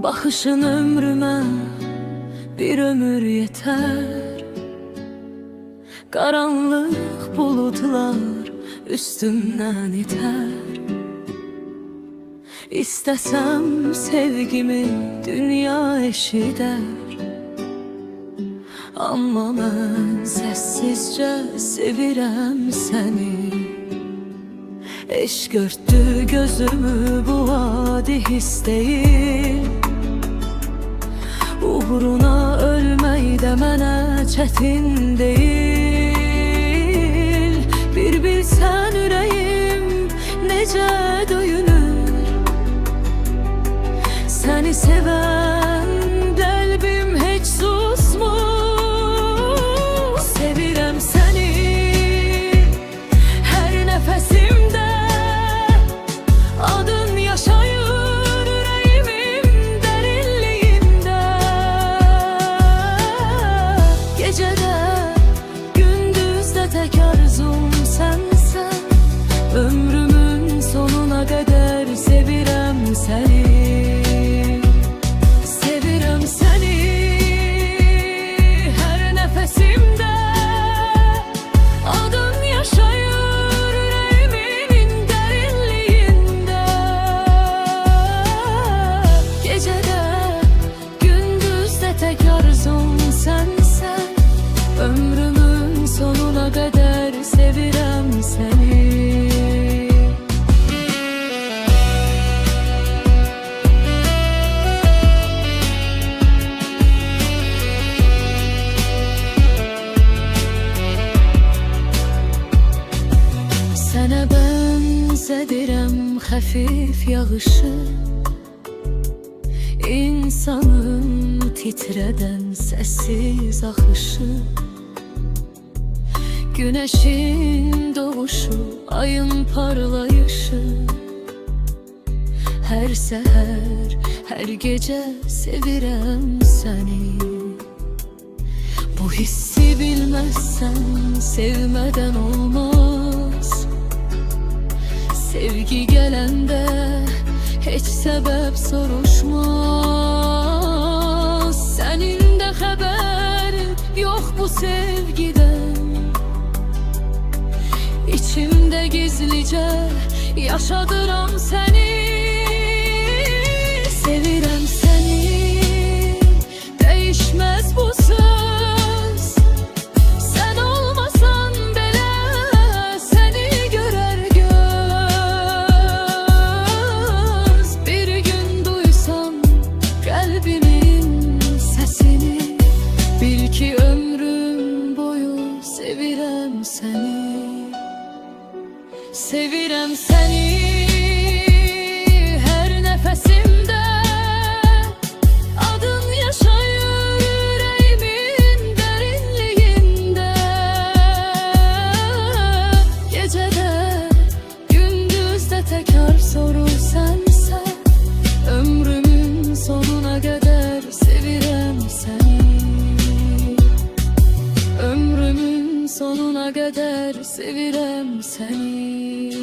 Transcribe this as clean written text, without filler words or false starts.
Baxışın ömrümə bir ömür yeter. Qaranlıq bulutlar üstümdən iter. İstəsəm sevgimi dünya eşidər. Amma mən səssizcə sevirəm səni. Eşq örtdü gözümü bu adi his deyil. Uğruna ölmək də mənə çətin deyil. Bir bilsən ürəyim necə döyünür. Səni sevən qəlbim heç susmur. Sevirəm səni hər nəfəsimdə. Adın yaşayır ürəyimin dərinliyində. Gecədə, gündüzdə tək arzum sənsən. Ömrümün sonuna qədər sevirəm səni. Ömrümün sonuna kadar sevirəm səni. Sənə bənzədirəm xəfif yağışı, İnsanın titrədən səssiz axışı. Güneşin doğuşu, ayın parlayışı. Her seher, her gece sevirəm səni. Bu hissi bilməzsən sevmədən olmaz. Sevgi gələndə heç səbəb soruşmaz. Sənin də xəbərin yox bu sevgidən. İçimdə gizlicə yaşadıram səni. Sevirəm səni, dəyişməz bu söz. Sən olmasan belə səni görər göz. Bir gün duysam qəlbimin səsini, bil ki ömrüm boyu sevirəm səni. Sevirəm səni hər nəfəsimdə. Adın yaşayır ürəyimin dərinliyində. Gecədə, gündüzdə təkrar sorur sənsən. Ömrümün sonuna qədər sevirəm səni. Ömrümün sonuna kadar sevirəm səni.